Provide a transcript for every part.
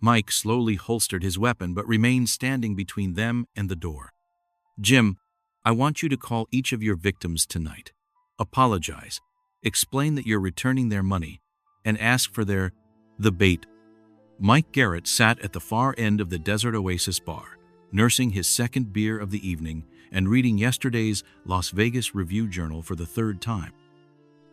Mike slowly holstered his weapon but remained standing between them and the door. "Jim, I want you to call each of your victims tonight. Apologize, explain that you're returning their money, and ask for the bait." Mike Garrett sat at the far end of the Desert Oasis bar, nursing his second beer of the evening and reading yesterday's Las Vegas Review-Journal for the third time.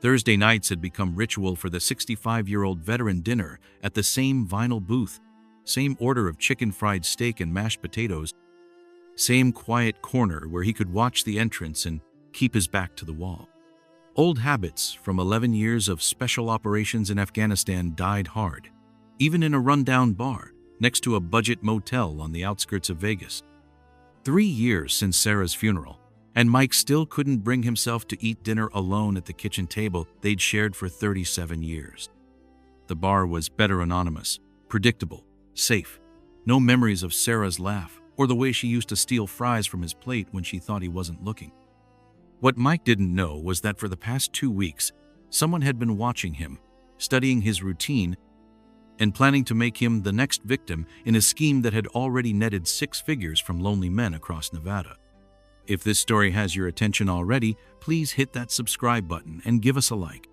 Thursday nights had become ritual for the 65-year-old veteran dinner at the same vinyl booth, same order of chicken fried steak and mashed potatoes, same quiet corner where he could watch the entrance and keep his back to the wall. Old habits from 11 years of special operations in Afghanistan died hard, even in a rundown bar next to a budget motel on the outskirts of Vegas. 3 years since Sarah's funeral, and Mike still couldn't bring himself to eat dinner alone at the kitchen table they'd shared for 37 years. The bar was better anonymous, predictable, safe. No memories of Sarah's laugh or the way she used to steal fries from his plate when she thought he wasn't looking. What Mike didn't know was that for the past 2 weeks, someone had been watching him, studying his routine, and planning to make him the next victim in a scheme that had already netted 6 figures from lonely men across Nevada. If this story has your attention already, please hit that subscribe button and give us a like.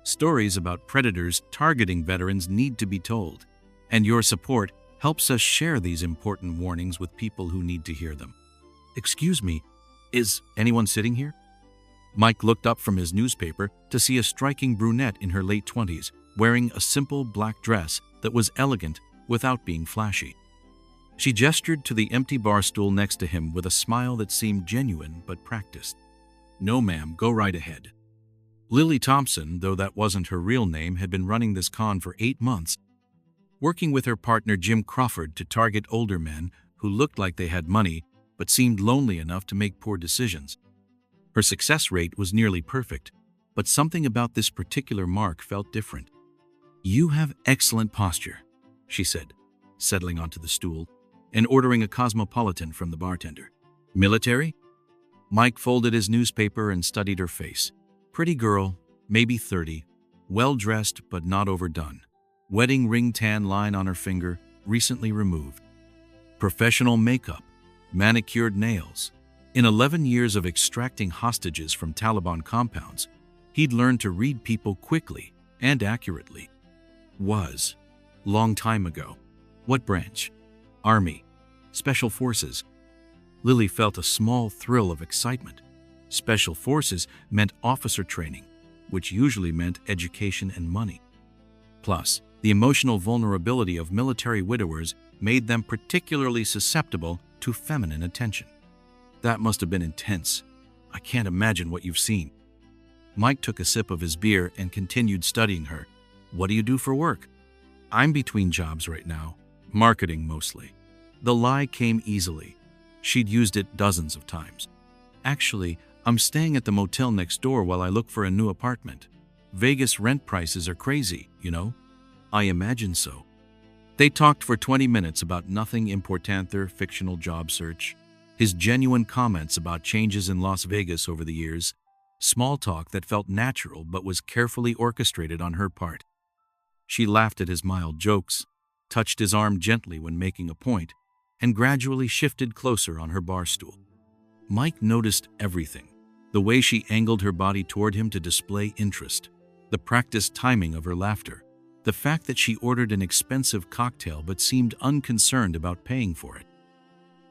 Stories about predators targeting veterans need to be told, and your support helps us share these important warnings with people who need to hear them. "Excuse me, is anyone sitting here?" Mike looked up from his newspaper to see a striking brunette in her late 20s, wearing a simple black dress that was elegant without being flashy. She gestured to the empty bar stool next to him with a smile that seemed genuine but practiced. "No, ma'am, go right ahead." Lily Thompson, though that wasn't her real name, had been running this con for 8 months, working with her partner Jim Crawford to target older men who looked like they had money but seemed lonely enough to make poor decisions. Her success rate was nearly perfect, but something about this particular mark felt different. "You have excellent posture," she said, settling onto the stool and ordering a cosmopolitan from the bartender. "Military?" Mike folded his newspaper and studied her face. Pretty girl, maybe 30, well-dressed but not overdone. Wedding ring tan line on her finger, recently removed. Professional makeup, manicured nails. In 11 years of extracting hostages from Taliban compounds, he'd learned to read people quickly and accurately. Was. Long time ago. What branch? Army. Special Forces. Lily felt a small thrill of excitement. Special Forces meant officer training, which usually meant education and money. Plus, the emotional vulnerability of military widowers made them particularly susceptible to feminine attention. "That must have been intense. I can't imagine what you've seen." Mike took a sip of his beer and continued studying her. "What do you do for work?" "I'm between jobs right now. Marketing mostly." The lie came easily. She'd used it dozens of times. "Actually, I'm staying at the motel next door while I look for a new apartment. Vegas rent prices are crazy, you know?" "I imagine so." They talked for 20 minutes about nothing important, their fictional job search, his genuine comments about changes in Las Vegas over the years, small talk that felt natural but was carefully orchestrated on her part. She laughed at his mild jokes, touched his arm gently when making a point, and gradually shifted closer on her bar stool. Mike noticed everything: the way she angled her body toward him to display interest, the practiced timing of her laughter, the fact that she ordered an expensive cocktail but seemed unconcerned about paying for it.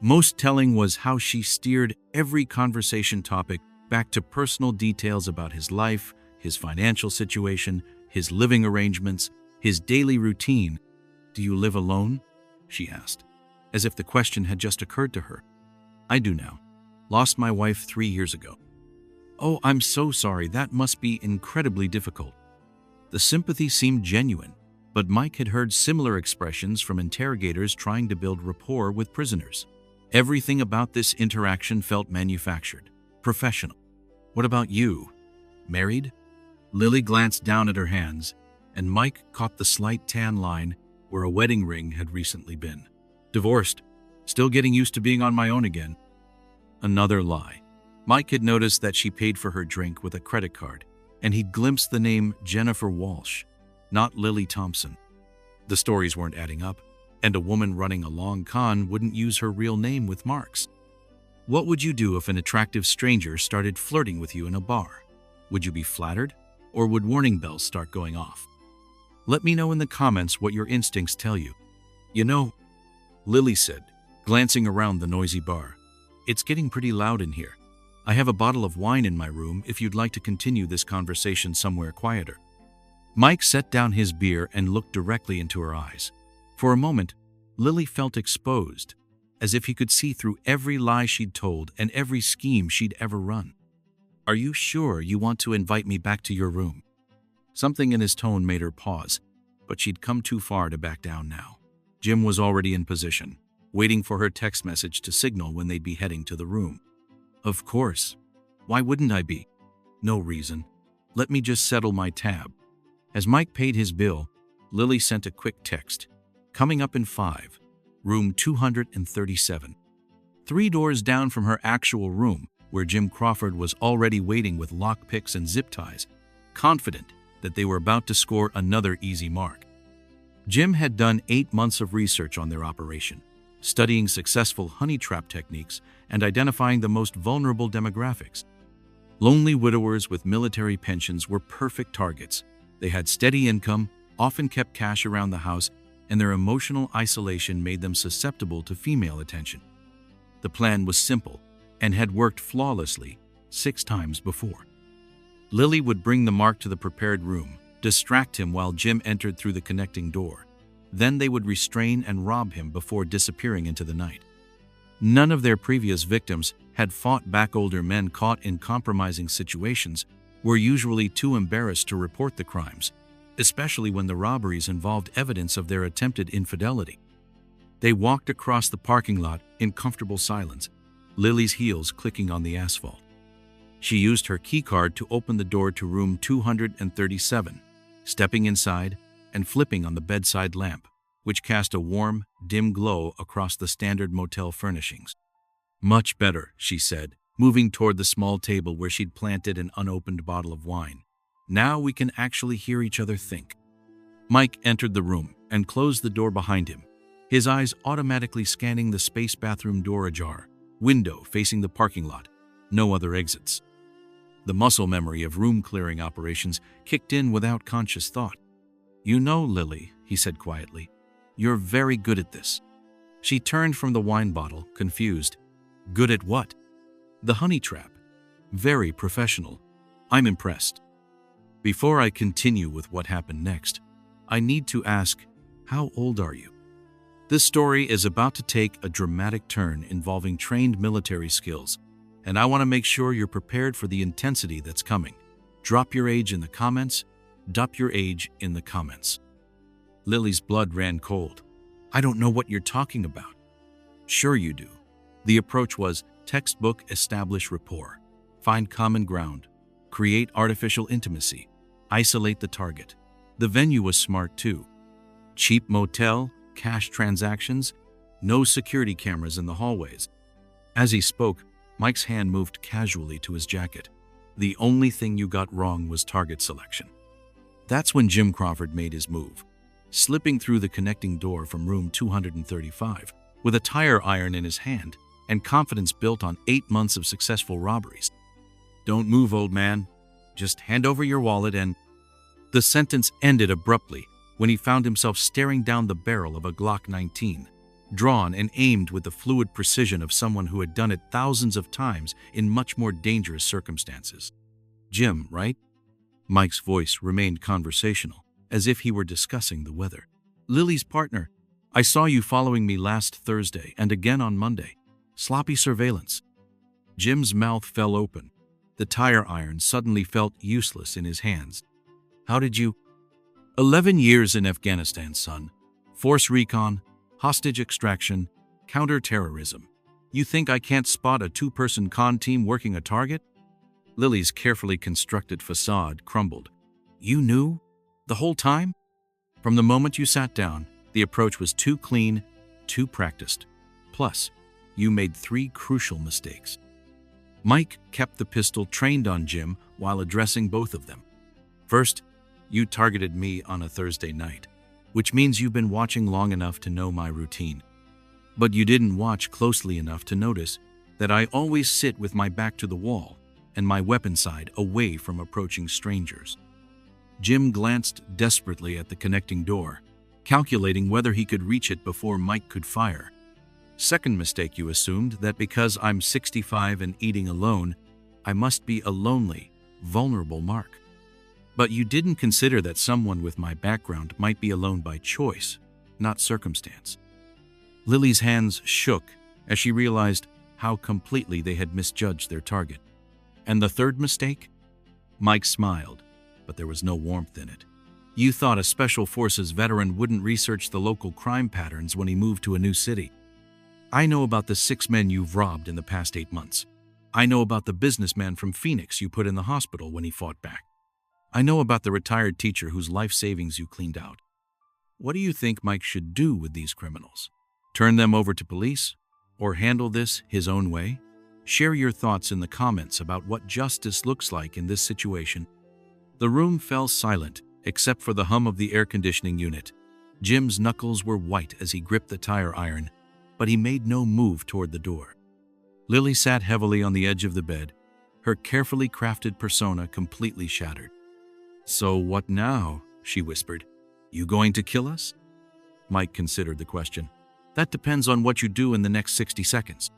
Most telling was how she steered every conversation topic back to personal details about his life, his financial situation, his living arrangements, his daily routine. "Do you live alone?" she asked, as if the question had just occurred to her. "I do now. Lost my wife 3 years ago." "Oh, I'm so sorry. That must be incredibly difficult." The sympathy seemed genuine, but Mike had heard similar expressions from interrogators trying to build rapport with prisoners. Everything about this interaction felt manufactured, professional. "What about you? Married?" Lily glanced down at her hands, and Mike caught the slight tan line where a wedding ring had recently been. "Divorced. Still getting used to being on my own again." Another lie. Mike had noticed that she paid for her drink with a credit card, and he'd glimpsed the name Jennifer Walsh, not Lily Thompson. The stories weren't adding up. And a woman running a long con wouldn't use her real name with marks. What would you do if an attractive stranger started flirting with you in a bar? Would you be flattered, or would warning bells start going off? Let me know in the comments what your instincts tell you. You know, Lily said, glancing around the noisy bar, it's getting pretty loud in here. I have a bottle of wine in my room if you'd like to continue this conversation somewhere quieter. Mike set down his beer and looked directly into her eyes. For a moment, Lily felt exposed, as if he could see through every lie she'd told and every scheme she'd ever run. Are you sure you want to invite me back to your room? Something in his tone made her pause, but she'd come too far to back down now. Jim was already in position, waiting for her text message to signal when they'd be heading to the room. Of course. Why wouldn't I be? No reason. Let me just settle my tab. As Mike paid his bill, Lily sent a quick text. Coming up in 5, room 237. 3 doors down from her actual room, where Jim Crawford was already waiting with lockpicks and zip ties, confident that they were about to score another easy mark. Jim had done 8 months of research on their operation, studying successful honey trap techniques and identifying the most vulnerable demographics. Lonely widowers with military pensions were perfect targets. They had steady income, often kept cash around the house, and their emotional isolation made them susceptible to female attention. The plan was simple and had worked flawlessly 6 times before. Lily would bring the mark to the prepared room, distract him while Jim entered through the connecting door. Then they would restrain and rob him before disappearing into the night. None of their previous victims had fought back. Older men caught in compromising situations were usually too embarrassed to report the crimes, especially when the robberies involved evidence of their attempted infidelity. They walked across the parking lot in comfortable silence, Lily's heels clicking on the asphalt. She used her keycard to open the door to room 237, stepping inside and flipping on the bedside lamp, which cast a warm, dim glow across the standard motel furnishings. Much better, she said, moving toward the small table where she'd planted an unopened bottle of wine. Now we can actually hear each other think. Mike entered the room and closed the door behind him, his eyes automatically scanning the space bathroom door ajar, window facing the parking lot, no other exits. The muscle memory of room-clearing operations kicked in without conscious thought. You know, Lily, he said quietly, you're very good at this. She turned from the wine bottle, confused. Good at what? The honey trap. Very professional. I'm impressed. Before I continue with what happened next, I need to ask, how old are you? This story is about to take a dramatic turn involving trained military skills, and I want to make sure you're prepared for the intensity that's coming. Drop your age in the comments. Drop your age in the comments. Lily's blood ran cold. I don't know what you're talking about. Sure you do. The approach was textbook: establish rapport, find common ground, create artificial intimacy, isolate the target. The venue was smart too. Cheap motel, cash transactions, no security cameras in the hallways. As he spoke, Mike's hand moved casually to his jacket. The only thing you got wrong was target selection. That's when Jim Crawford made his move, slipping through the connecting door from room 235 with a tire iron in his hand and confidence built on 8 months of successful robberies. Don't move, old man. Just hand over your wallet and... The sentence ended abruptly when he found himself staring down the barrel of a Glock 19, drawn and aimed with the fluid precision of someone who had done it thousands of times in much more dangerous circumstances. Jim, right? Mike's voice remained conversational, as if he were discussing the weather. Lily's partner. I saw you following me last Thursday and again on Monday. Sloppy surveillance. Jim's mouth fell open. The tire iron suddenly felt useless in his hands. How did you... 11 years in Afghanistan, son. Force recon, hostage extraction, counter-terrorism. You think I can't spot a 2-person con team working a target? Lily's carefully constructed facade crumbled. You knew? The whole time? From the moment you sat down, the approach was too clean, too practiced. Plus, you made 3 crucial mistakes. Mike kept the pistol trained on Jim while addressing both of them. First, you targeted me on a Thursday night. which means you've been watching long enough to know my routine. But you didn't watch closely enough to notice that I always sit with my back to the wall and my weapon side away from approaching strangers. Jim glanced desperately at the connecting door, calculating whether he could reach it before Mike could fire. Second mistake, you assumed that because I'm 65 and eating alone, I must be a lonely, vulnerable mark. But you didn't consider that someone with my background might be alone by choice, not circumstance. Lily's hands shook as she realized how completely they had misjudged their target. And the third mistake? Mike smiled, but there was no warmth in it. You thought a Special Forces veteran wouldn't research the local crime patterns when he moved to a new city. I know about the 6 men you've robbed in the past 8 months. I know about the businessman from Phoenix you put in the hospital when he fought back. I know about the retired teacher whose life savings you cleaned out. What do you think Mike should do with these criminals? Turn them over to police? Or handle this his own way? Share your thoughts in the comments about what justice looks like in this situation. The room fell silent, except for the hum of the air conditioning unit. Jim's knuckles were white as he gripped the tire iron, but he made no move toward the door. Lily sat heavily on the edge of the bed, her carefully crafted persona completely shattered. "So what now?" she whispered. "You going to kill us?" Mike considered the question. "That depends on what you do in the next 60 seconds.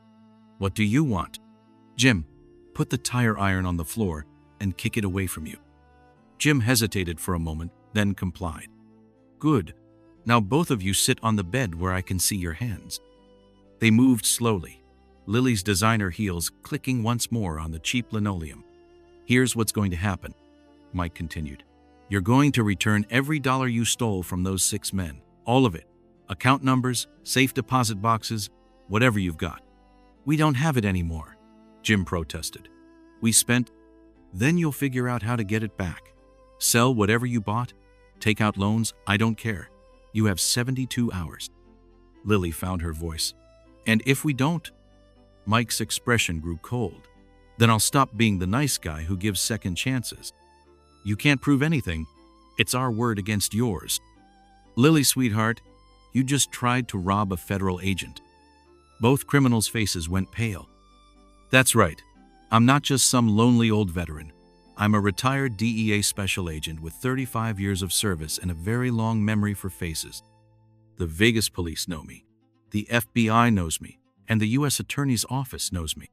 What do you want?" "Jim, put the tire iron on the floor and kick it away from you." Jim hesitated for a moment, then complied. "Good. Now both of you sit on the bed where I can see your hands." They moved slowly, Lily's designer heels clicking once more on the cheap linoleum. "Here's what's going to happen," Mike continued. "You're going to return every dollar you stole from those 6 men, all of it. Account numbers, safe deposit boxes, whatever you've got." "We don't have it anymore," Jim protested. "We spent..." "Then you'll figure out how to get it back. Sell whatever you bought, take out loans, I don't care. You have 72 hours. Lily found her voice. "And if we don't?" Mike's expression grew cold. "Then I'll stop being the nice guy who gives second chances. You can't prove anything. It's our word against yours." "Lily, sweetheart, you just tried to rob a federal agent." Both criminals' faces went pale. "That's right. I'm not just some lonely old veteran. I'm a retired DEA special agent with 35 years of service and a very long memory for faces. The Vegas police know me. The FBI knows me. And the U.S. Attorney's Office knows me."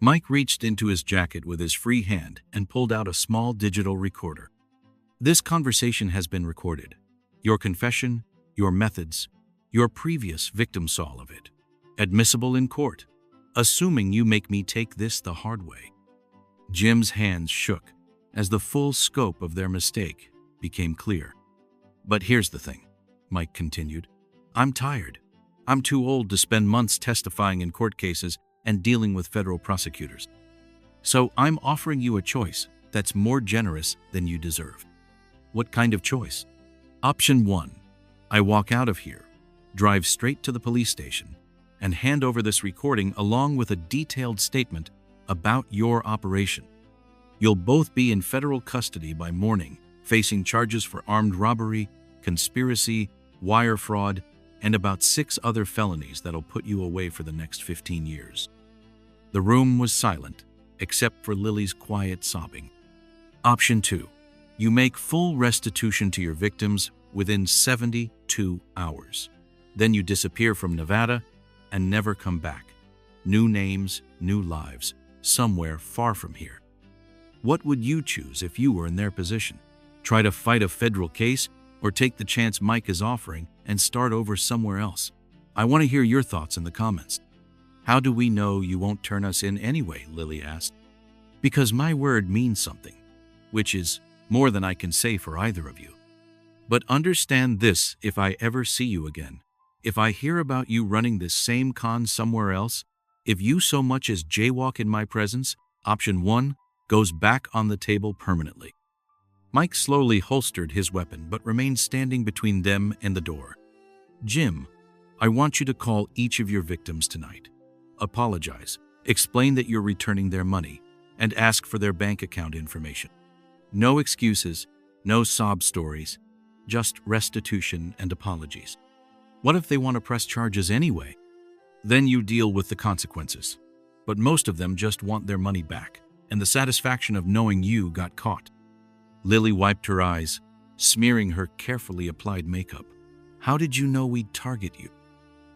Mike reached into his jacket with his free hand and pulled out a small digital recorder. "This conversation has been recorded. Your confession, your methods, your previous victim's all of it. Admissible in court, assuming you make me take this the hard way." Jim's hands shook as the full scope of their mistake became clear. "But here's the thing," Mike continued. "I'm tired. I'm too old to spend months testifying in court cases and dealing with federal prosecutors. So I'm offering you a choice that's more generous than you deserve." "What kind of choice?" "Option 1. I walk out of here, drive straight to the police station, and hand over this recording along with a detailed statement about your operation. You'll both be in federal custody by morning, facing charges for armed robbery, conspiracy, wire fraud, and about 6 other felonies that'll put you away for the next 15 years. The room was silent, except for Lily's quiet sobbing. Option 2. You make full restitution to your victims within 72 hours. Then you disappear from Nevada and never come back. New names, new lives, somewhere far from here. What would you choose if you were in their position? Try to fight a federal case or take the chance Mike is offering and start over somewhere else? I want to hear your thoughts in the comments. "How do we know you won't turn us in anyway?" Lily asked. "Because my word means something, which is more than I can say for either of you. But understand this, if I ever see you again, if I hear about you running this same con somewhere else, if you so much as jaywalk in my presence, option 1 goes back on the table permanently." Mike slowly holstered his weapon but remained standing between them and the door. "Jim, I want you to call each of your victims tonight. Apologize, explain that you're returning their money, and ask for their bank account information. No excuses, no sob stories. just restitution and apologies. What if they want to press charges anyway? Then you deal with the consequences. But most of them just want their money back and the satisfaction of knowing you got caught. Lily wiped her eyes, smearing her carefully applied makeup. How did you know we'd target you?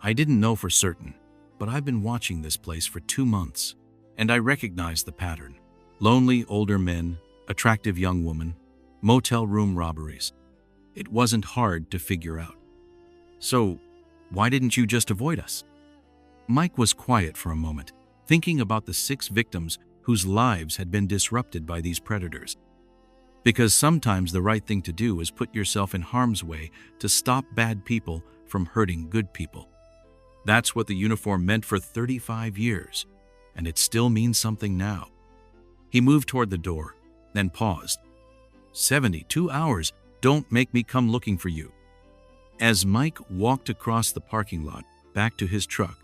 I didn't know for certain, but I've been watching this place for 2 months, and I recognized the pattern. Lonely older men, attractive young women, motel room robberies. It wasn't hard to figure out. So, why didn't you just avoid us? Mike was quiet for a moment, thinking about the 6 victims whose lives had been disrupted by these predators. Because sometimes the right thing to do is put yourself in harm's way to stop bad people from hurting good people. That's what the uniform meant for 35 years, and it still means something now. He moved toward the door, then paused. 72 hours, don't make me come looking for you. As Mike walked across the parking lot back to his truck,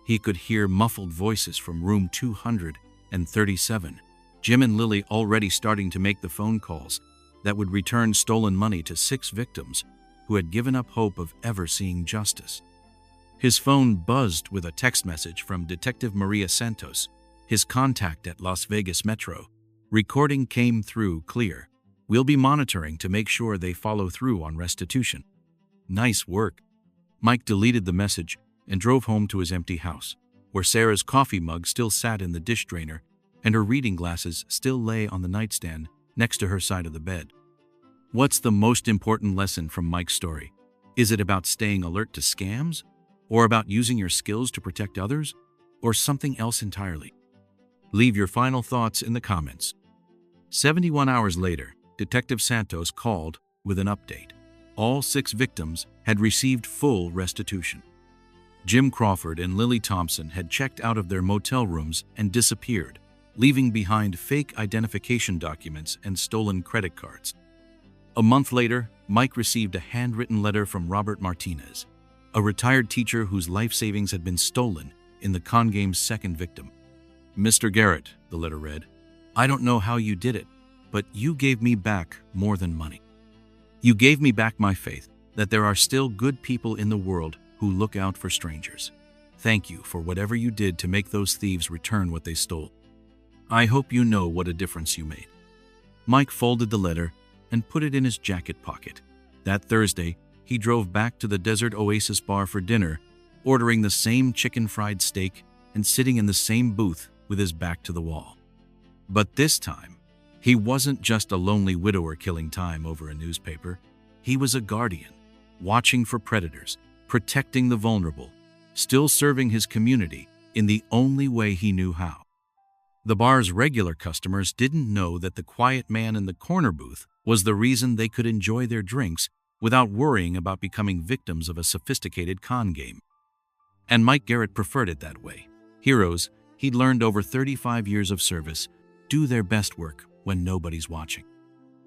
he could hear muffled voices from room 237. Jim and Lily already starting to make the phone calls that would return stolen money to 6 victims who had given up hope of ever seeing justice. His phone buzzed with a text message from Detective Maria Santos, his contact at Las Vegas Metro. Recording came through clear. We'll be monitoring to make sure they follow through on restitution. Nice work. Mike deleted the message and drove home to his empty house, where Sarah's coffee mug still sat in the dish drainer and her reading glasses still lay on the nightstand next to her side of the bed. What's the most important lesson from Mike's story? Is it about staying alert to scams? Or about using your skills to protect others? Or something else entirely? Leave your final thoughts in the comments. 71 hours later, Detective Santos called with an update. All 6 victims had received full restitution. Jim Crawford and Lily Thompson had checked out of their motel rooms and disappeared, leaving behind fake identification documents and stolen credit cards. A month later, Mike received a handwritten letter from Robert Martinez, a retired teacher whose life savings had been stolen in the con game's 2nd victim. Mr. Garrett, the letter read, I don't know how you did it, but you gave me back more than money. You gave me back my faith that there are still good people in the world who look out for strangers. Thank you for whatever you did to make those thieves return what they stole. I hope you know what a difference you made. Mike folded the letter and put it in his jacket pocket. That Thursday, he drove back to the Desert Oasis bar for dinner, ordering the same chicken fried steak and sitting in the same booth with his back to the wall. But this time, he wasn't just a lonely widower killing time over a newspaper. He was a guardian, watching for predators, protecting the vulnerable, still serving his community in the only way he knew how. The bar's regular customers didn't know that the quiet man in the corner booth was the reason they could enjoy their drinks without worrying about becoming victims of a sophisticated con game. And Mike Garrett preferred it that way. Heroes, he'd learned over 35 years of service, do their best work when nobody's watching.